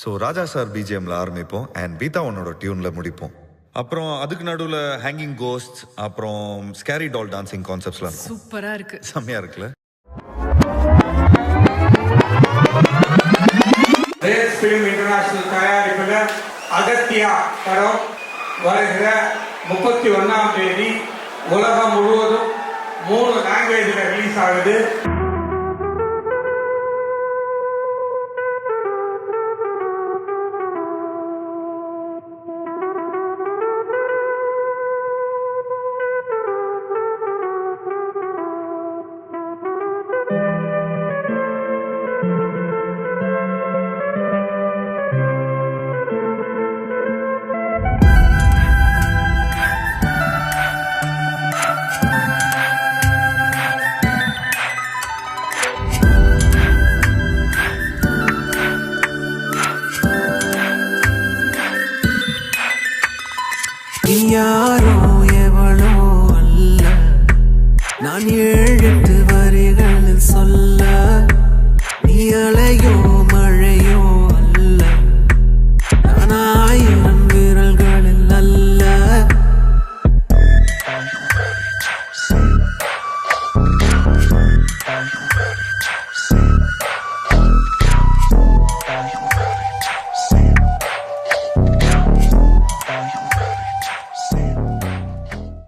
So ராஜா sir பிஜிஎம்ல ஆரம்பிப்போம் and பீதா ஒன்னோட டியூன்ல முடிப்போம். அப்புறம் அதுக்கு நடுவில் ஹேங்கிங் கோஸ்ட், அப்புறம் ஸ்கேரி டால் டான்சிங் கான்செப்ட்ஸ்லாம் இருக்கும். சூப்பரா இருக்கு, செம்மையா இருக்குல்ல. ரேஸ் ஃபிலிம் இன்டர்நேஷனல் தயாரிப்பில் அகத்தியா படம் வருகிற 31ஆம் தேதி உலகம் முழுவதும் 3 லாங்குவேஜில் ரிலீஸ் ஆகுது. யாரோ எவளோ அல்ல, நான் 7-8 வரிகளில் சொல்ல, நீ அலைய